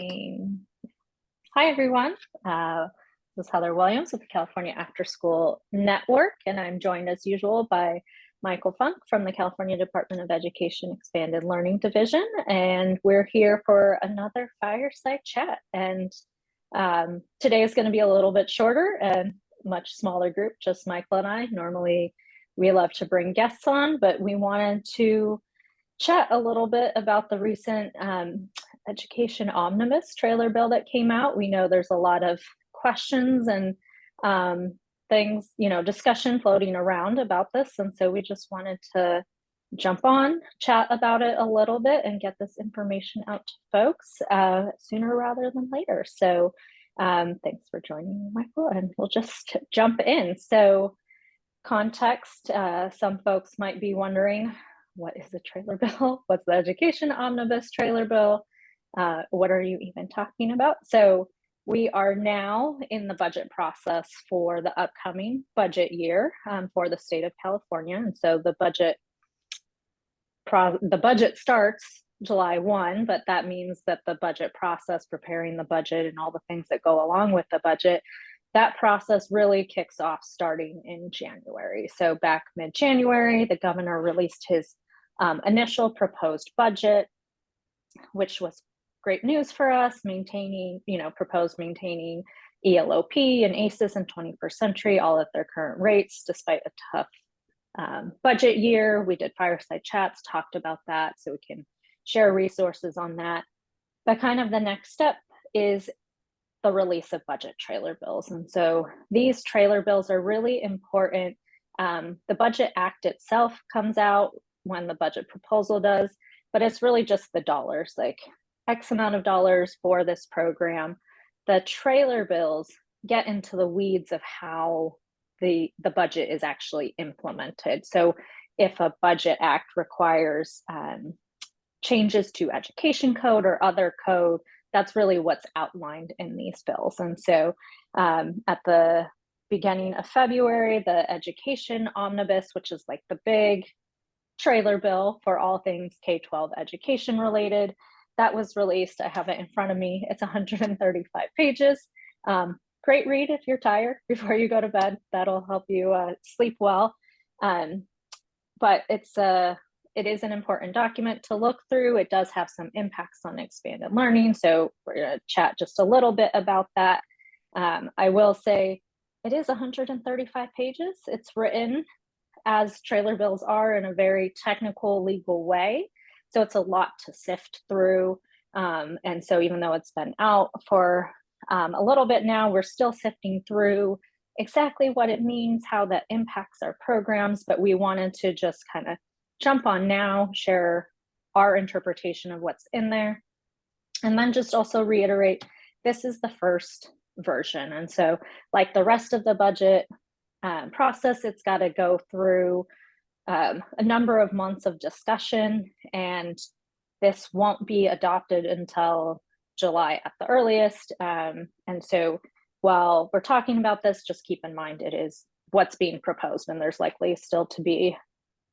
Hi, everyone. This is Heather Williams with the California AfterSchool Network, and I'm joined as usual by Michael Funk from the California Department of Education Expanded Learning Division, and we're here for another Fireside chat. And today is going to be a little bit shorter and much smaller group, just Michael and I. Normally, we love to bring guests on, but we wanted to chat a little bit about the recent Education Omnibus Trailer Bill that came out. We know there's a lot of questions and things, discussion floating around about this. And so we just wanted to jump on, chat about it a little bit, and get this information out to folks sooner rather than later. So thanks for joining me, Michael, and we'll just jump in. So context, some folks might be wondering, what is a trailer bill? What's the Education Omnibus Trailer Bill? What are you even talking about? So we are now in the budget process for the upcoming budget year for the state of California. And so the budget starts July 1, but that means that the budget process, preparing the budget and all the things that go along with the budget, that process really kicks off starting in January. So back mid-January, the governor released his initial proposed budget, which was great news for us, proposed maintaining ELOP and ACES in 21st century, all at their current rates, despite a tough budget year. We did fireside chats, talked about that, so we can share resources on that. But kind of the next step is the release of budget trailer bills. And so these trailer bills are really important. The Budget Act itself comes out when the budget proposal does, but it's really just the dollars, like X amount of dollars for this program. The trailer bills get into the weeds of how the budget is actually implemented. So if a Budget Act requires changes to education code or other code, that's really what's outlined in these bills. And so at the beginning of February, the Education Omnibus, which is like the big trailer bill for all things K-12 education related, that was released. I have it in front of me. It's 135 pages. Great read if you're tired before you go to bed. That'll help you sleep well. But it is an important document to look through. It does have some impacts on expanded learning. So we're going to chat just a little bit about that. I will say it is 135 pages. It's written as trailer bills are in a very technical, legal way. So it's a lot to sift through. And so even though it's been out for a little bit now, we're still sifting through exactly what it means, how that impacts our programs. But we wanted to just kind of jump on now, share our interpretation of what's in there, and then just also reiterate, this is the first version. And so like the rest of the budget process, it's got to go through a number of months of discussion, and this won't be adopted until July at the earliest. And so while we're talking about this, just keep in mind it is what's being proposed, and there's likely still to be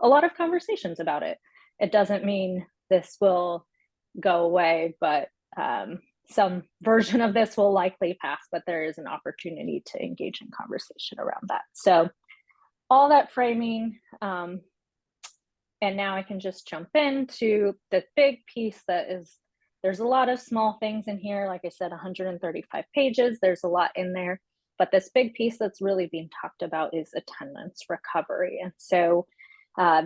a lot of conversations about it. It doesn't mean this will go away, but some version of this will likely pass, but there is an opportunity to engage in conversation around that. So all that framing, and now I can just jump into the big piece that is, there's a lot of small things in here. Like I said, 135 pages, there's a lot in there, but this big piece that's really being talked about is attendance recovery. And so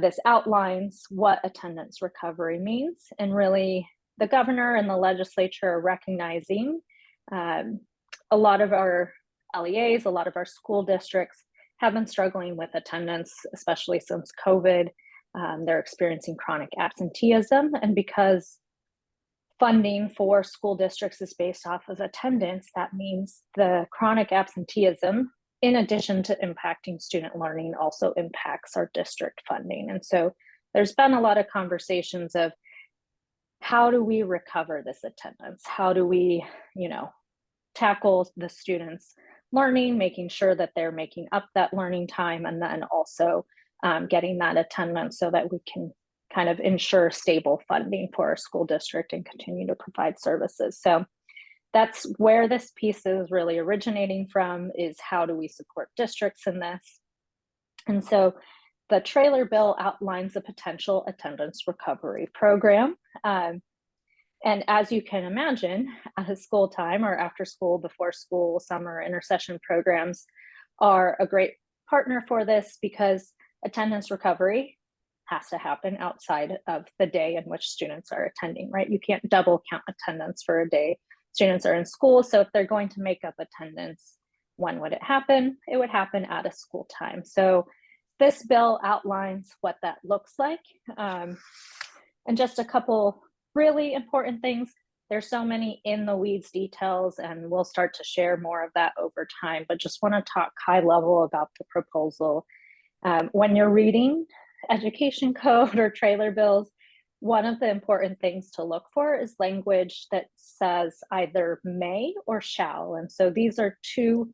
this outlines what attendance recovery means, and really the governor and the legislature are recognizing a lot of our LEAs, a lot of our school districts have been struggling with attendance, especially since COVID. They're experiencing chronic absenteeism, and because funding for school districts is based off of attendance, that means the chronic absenteeism, in addition to impacting student learning, also impacts our district funding. And so there's been a lot of conversations of how do we recover this attendance? How do we, tackle the students' learning, making sure that they're making up that learning time, and then also getting that attendance so that we can kind of ensure stable funding for our school district and continue to provide services. So that's where this piece is really originating from, is how do we support districts in this? And so the trailer bill outlines a potential attendance recovery program. And as you can imagine, school time or after school, before school, summer intersession programs are a great partner for this, because attendance recovery has to happen outside of the day in which students are attending, right? You can't double count attendance for a day students are in school. So if they're going to make up attendance, when would it happen? It would happen at a school time. So this bill outlines what that looks like. And just a couple really important things. There's so many in the weeds details, and we'll start to share more of that over time, but just want to talk high level about the proposal. When you're reading education code or trailer bills, one of the important things to look for is language that says either may or shall. And so these are two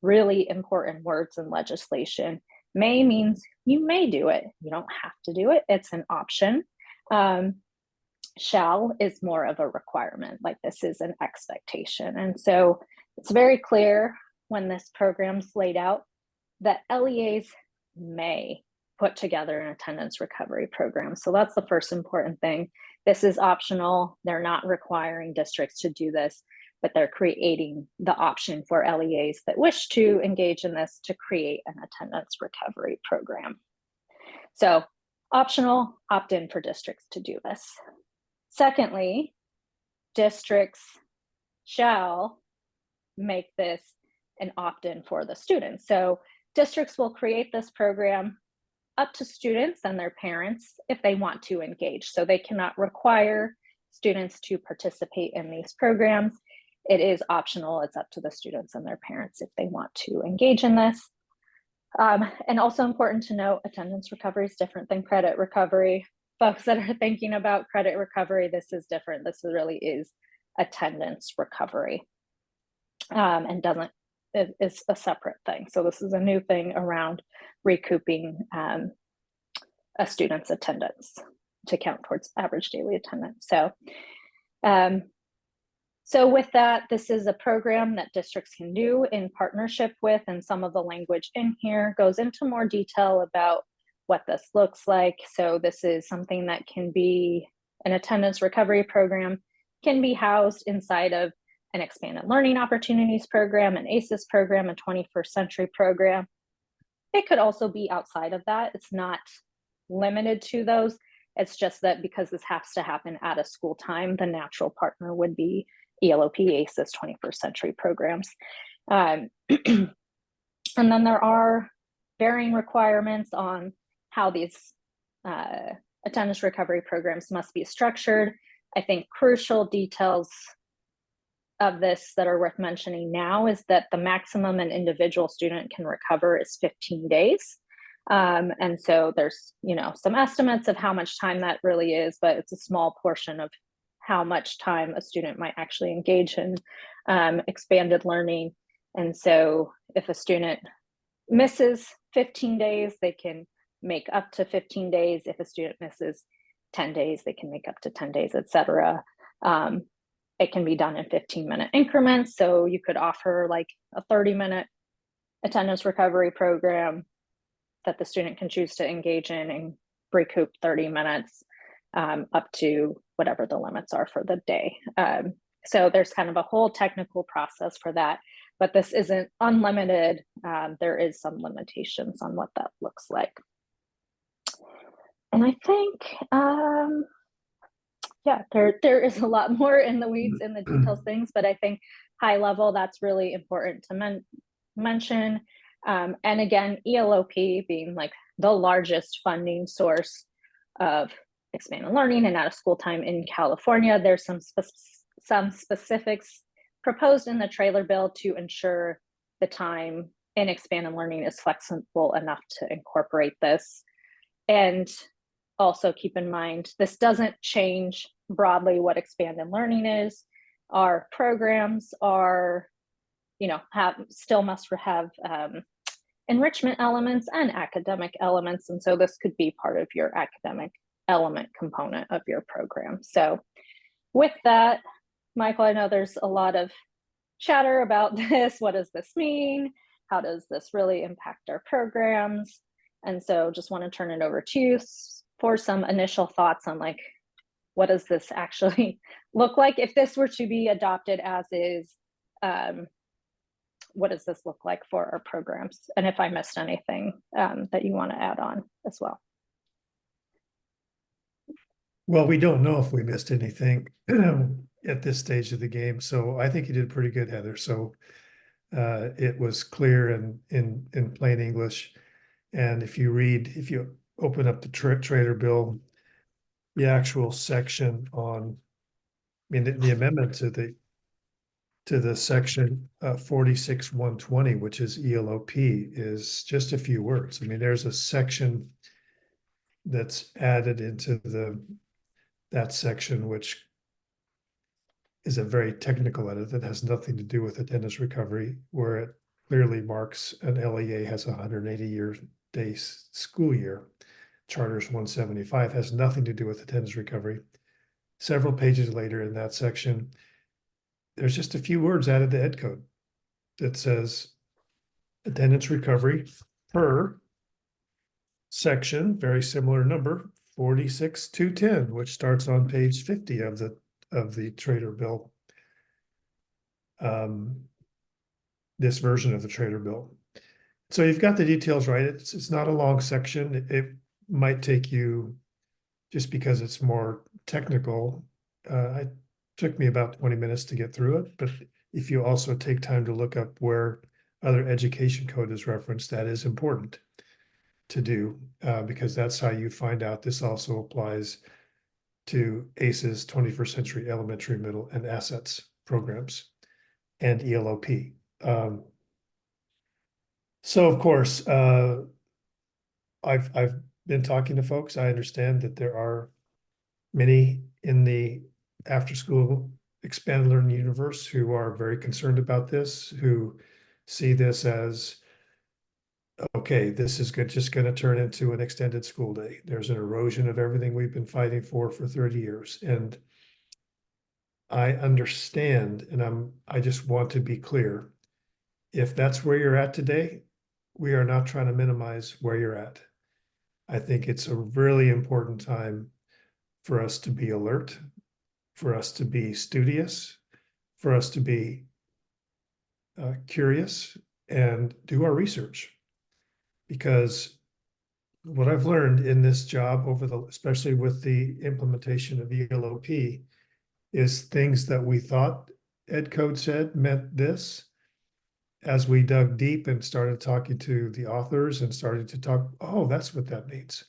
really important words in legislation. May means you may do it. You don't have to do it. It's an option. Shall is more of a requirement, like this is an expectation. And so it's very clear when this program's laid out that LEAs may put together an attendance recovery program. So that's the first important thing. This is optional. They're not requiring districts to do this, but they're creating the option for LEAs that wish to engage in this to create an attendance recovery program. So optional, opt-in for districts to do this. Secondly, districts shall make this an opt-in for the students. So districts will create this program up to students and their parents if they want to engage. So they cannot require students to participate in these programs. It is optional. It's up to the students and their parents if they want to engage in this. And also important to note, attendance recovery is different than credit recovery. Folks that are thinking about credit recovery, this is different. This really is attendance recovery, and is a separate thing. So this is a new thing around recouping a student's attendance to count towards average daily attendance. So with that, this is a program that districts can do in partnership with, and some of the language in here goes into more detail about what this looks like. So this is something that can be an attendance recovery program, can be housed inside of an expanded learning opportunities program, an ACES program, a 21st century program. It could also be outside of that. It's not limited to those. It's just that because this has to happen at a school time, the natural partner would be ELOP, ACES, 21st century programs. And then there are varying requirements on how these attendance recovery programs must be structured. I think crucial details of this that are worth mentioning now is that the maximum an individual student can recover is 15 days. And so there's, some estimates of how much time that really is, but it's a small portion of how much time a student might actually engage in expanded learning. And so if a student misses 15 days, they can make up to 15 days. If a student misses 10 days, they can make up to 10 days, etc. It can be done in 15-minute increments. So you could offer like a 30-minute attendance recovery program that the student can choose to engage in and recoup 30 minutes up to whatever the limits are for the day. So there's kind of a whole technical process for that, but this isn't unlimited. There is some limitations on what that looks like. And I think, there is a lot more in the weeds, in the details things, but I think high level, that's really important to mention. And again, ELOP being like the largest funding source of expanded learning and out of school time in California, there's some specifics proposed in the trailer bill to ensure the time in expanded learning is flexible enough to incorporate this. And also keep in mind, this doesn't change broadly what expanded learning is. Our programs are, still must have enrichment elements and academic elements. And so this could be part of your academic element component of your program. So with that, Michael, I know there's a lot of chatter about this. What does this mean? How does this really impact our programs? And so just want to turn it over to you for some initial thoughts on like, what does this actually look like if this were to be adopted as is? What does this look like for our programs? And if I missed anything that you want to add on as well. Well, we don't know if we missed anything at this stage of the game, so I think you did pretty good, Heather. So it was clear and in plain English. And if you open up the trailer bill, the actual section on, I mean, the amendment to the section 46-120, which is ELOP, is just a few words. I mean, there's a section that's added into that section, which is a very technical edit that has nothing to do with attendance recovery, where it clearly marks an LEA has a 180 day school year. Charter's 175 has nothing to do with attendance recovery. Several pages later in that section, there's just a few words added to Ed Code that says attendance recovery per section, very similar number, 46-210, which starts on page 50 of the trailer bill. This version of the trailer bill. So you've got the details right. It's not a long section. It might take you, just because it's more technical, it took me about 20 minutes to get through it. But if you also take time to look up where other education code is referenced, that is important to do, because that's how you find out this also applies to ACES, 21st Century Elementary, Middle, and Assets programs, and ELOP. So of course, I've been talking to folks. I understand that there are many in the after-school expanded learning universe who are very concerned about this, who see this as, okay, this is just going to turn into an extended school day. There's an erosion of everything we've been fighting for 30 years. And I understand, and I just want to be clear. If that's where you're at today, we are not trying to minimize where you're at. I think it's a really important time for us to be alert, for us to be studious, for us to be curious and do our research. Because what I've learned in this job especially with the implementation of ELOP, is things that we thought Ed Code said meant this. As we dug deep and started talking to the authors and started to talk, oh, that's what that means.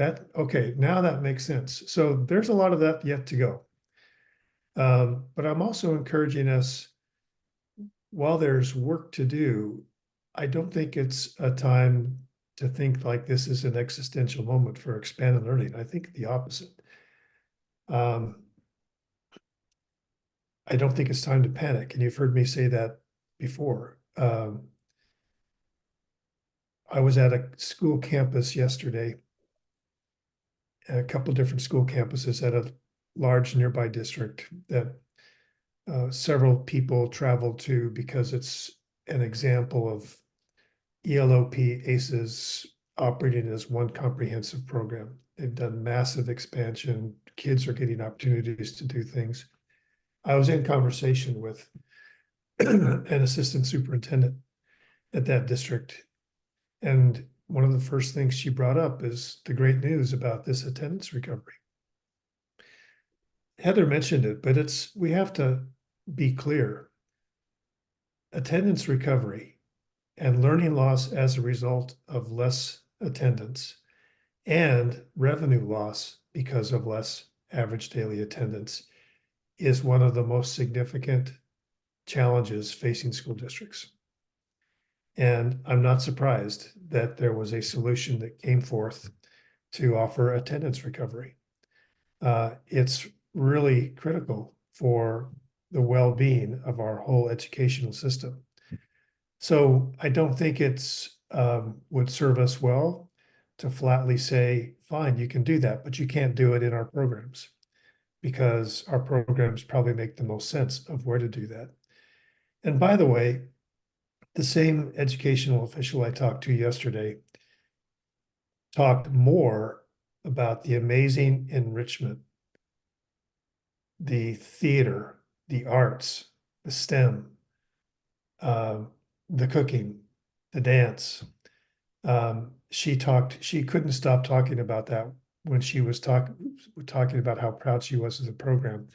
Okay, now that makes sense. So there's a lot of that yet to go. But I'm also encouraging us, while there's work to do, I don't think it's a time to think like this is an existential moment for expanded learning. I think the opposite. I don't think it's time to panic. And you've heard me say that before. I was at a school campus yesterday, a couple of different school campuses at a large nearby district that several people travel to because it's an example of ELOP ACES operating as one comprehensive program. They've done massive expansion. Kids are getting opportunities to do things. I was in conversation with an assistant superintendent at that district, and one of the first things she brought up is the great news about this attendance recovery. Heather mentioned it, but we have to be clear. Attendance recovery and learning loss as a result of less attendance and revenue loss because of less average daily attendance is one of the most significant challenges facing school districts. And I'm not surprised that there was a solution that came forth to offer attendance recovery. It's really critical for the well-being of our whole educational system. So I don't think it's would serve us well to flatly say, fine, you can do that, but you can't do it in our programs. because our programs probably make the most sense of where to do that. And by the way, the same educational official I talked to yesterday talked more about the amazing enrichment, the theater, the arts, the STEM, the cooking, the dance. She couldn't stop talking about that when she was talking about how proud she was of the program.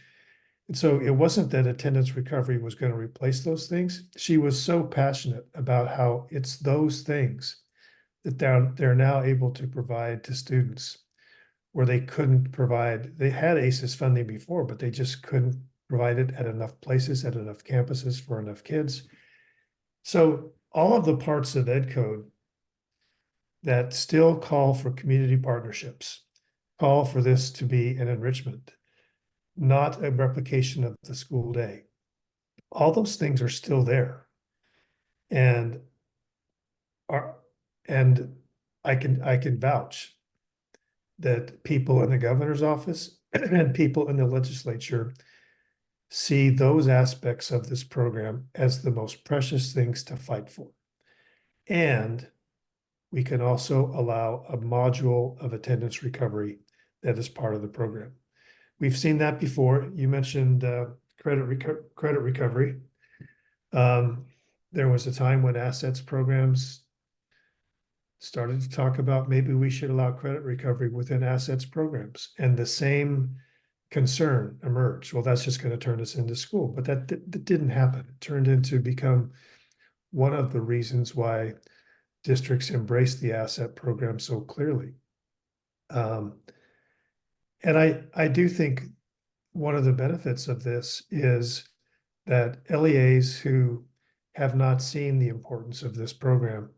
And so it wasn't that attendance recovery was going to replace those things. She was so passionate about how it's those things that they're now able to provide to students where they couldn't provide. They had ACES funding before, but they just couldn't provide it at enough places, at enough campuses for enough kids. So all of the parts of Ed Code that still call for community partnerships, call for this to be an enrichment, not a replication of the school day. All those things are still there. And are and I can vouch that people in the governor's office and people in the legislature see those aspects of this program as the most precious things to fight for. And we can also allow a module of attendance recovery that is part of the program. We've seen that before. You mentioned credit recovery. There was a time when assets programs started to talk about maybe we should allow credit recovery within assets programs, and the same concern emerged. Well, that's just going to turn us into school, but that didn't happen. It turned into become one of the reasons why districts embrace the asset program so clearly. And I do think one of the benefits of this is that LEAs who have not seen the importance of this program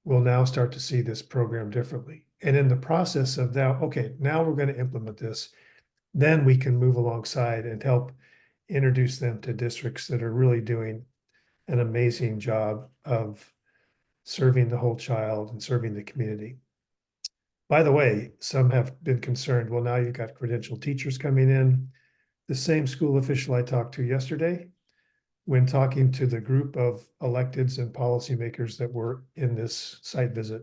will now start to see this program differently. And in the process of now, okay, now we're going to implement this, then we can move alongside and help introduce them to districts that are really doing an amazing job of serving the whole child and serving the community. By the way, some have been concerned, well, now you've got credentialed teachers coming in. The same school official I talked to yesterday, when talking to the group of electeds and policymakers that were in this site visit,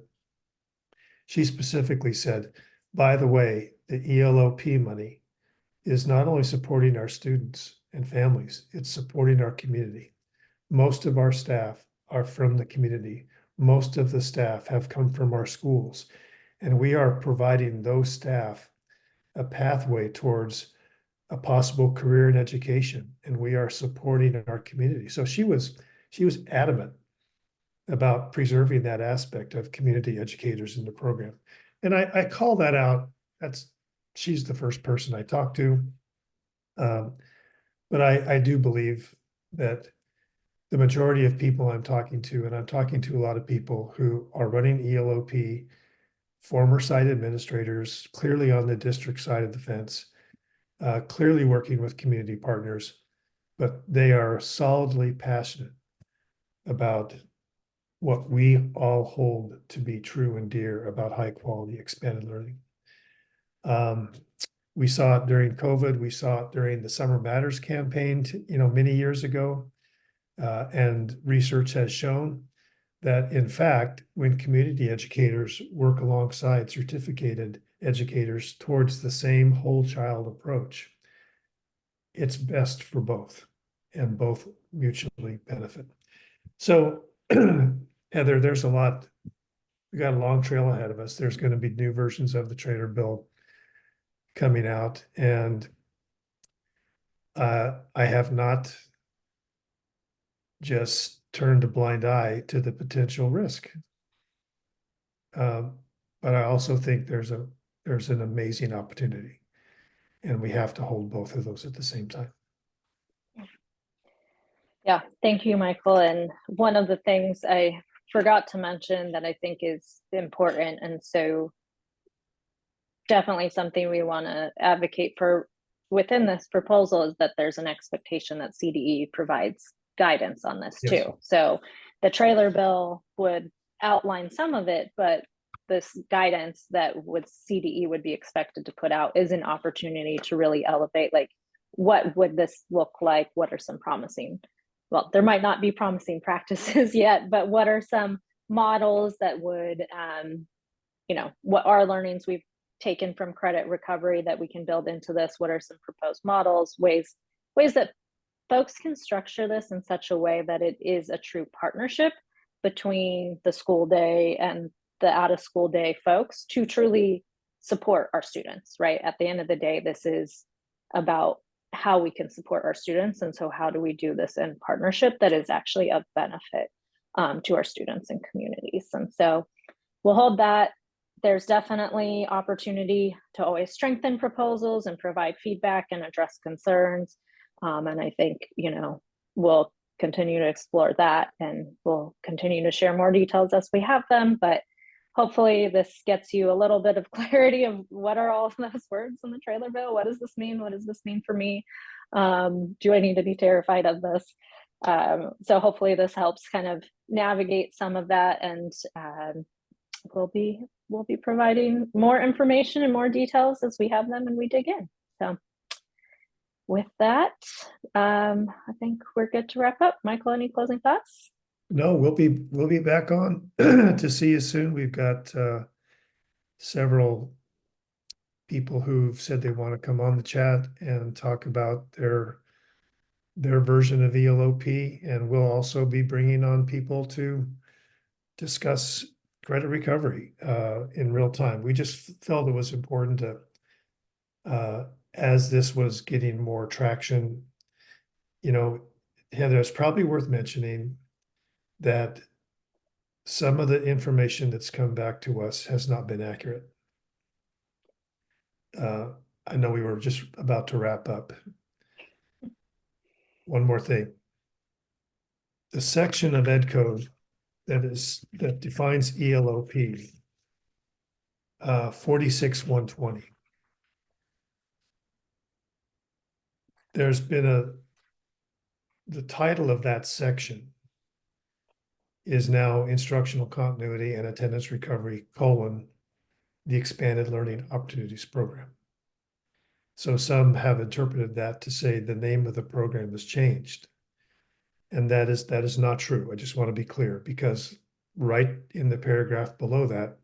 she specifically said, by the way, the ELOP money is not only supporting our students and families, it's supporting our community. Most of our staff are from the community. Most of the staff have come from our schools, and we are providing those staff a pathway towards a possible career in education, and we are supporting our community. So she was adamant about preserving that aspect of community educators in the program. And I call that out. She's the first person I talked to. But I do believe that the majority of people I'm talking to, and I'm talking to a lot of people who are running ELOP, former site administrators, clearly on the district side of the fence, clearly working with community partners, but they are solidly passionate about what we all hold to be true and dear about high quality expanded learning. We saw it during COVID. We saw it during the Summer Matters campaign, many years ago. And research has shown that, in fact, when community educators work alongside certificated educators towards the same whole child approach, it's best for both, and both mutually benefit. So, Heather, there's a lot. We got a long trail ahead of us. There's going to be new versions of the trailer bill coming out, and I have not just turned a blind eye to the potential risk. But I also think there's an amazing opportunity, and we have to hold both of those at the same time. Yeah, thank you, Michael. And one of the things I forgot to mention that I think is important, and so definitely something we want to advocate for within this proposal, is that there's an expectation that CDE provides guidance on this too. So the trailer bill would outline some of it, but this guidance that would CDE would be expected to put out is an opportunity to really elevate, like, what would this look like? What are some promising, well, there might not be promising practices yet, but what are some models that would, what are learnings we've taken from credit recovery that we can build into this? What are some proposed models, ways that folks can structure this in such a way that it is a true partnership between the school day and the out of school day folks to truly support our students, right? At the end of the day, this is about how we can support our students. And so how do we do this in partnership that is actually of benefit to our students and communities? And so we'll hold that. There's definitely opportunity to always strengthen proposals and provide feedback and address concerns. And I think, we'll continue to explore that, and we'll continue to share more details as we have them. But hopefully this gets you a little bit of clarity of what are all of those words in the trailer bill? What does this mean? What does this mean for me? Do I need to be terrified of this? So hopefully this helps kind of navigate some of that, and we'll be providing more information and more details as we have them and we dig in. So with that, I think we're good to wrap up. Michael, any closing thoughts? No, we'll be back on to see you soon. We've got several people who've said they want to come on the chat and talk about their version of ELOP, and we'll also be bringing on people to discuss credit recovery in real time. We just felt it was important to, as this was getting more traction, Heather, it's probably worth mentioning that some of the information that's come back to us has not been accurate. I know we were just about to wrap up. One more thing. The section of Ed Code that defines ELOP, 46-120. There's been the title of that section is now Instructional Continuity and Attendance Recovery, the Expanded Learning Opportunities Program. So some have interpreted that to say the name of the program has changed. And that is not true. I just want to be clear, because right in the paragraph below that,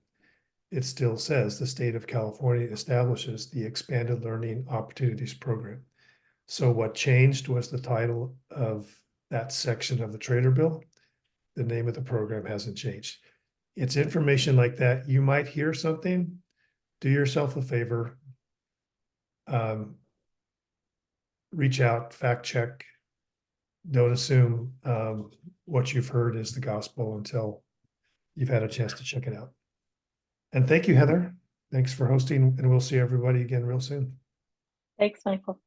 it still says the state of California establishes the Expanded Learning Opportunities Program. So what changed was the title of that section of the trailer bill. The name of the program hasn't changed. It's information like that. You might hear something, do yourself a favor, reach out, fact check. Don't assume what you've heard is the gospel until you've had a chance to check it out. And thank you, Heather. Thanks for hosting, and we'll see everybody again real soon. Thanks, Michael.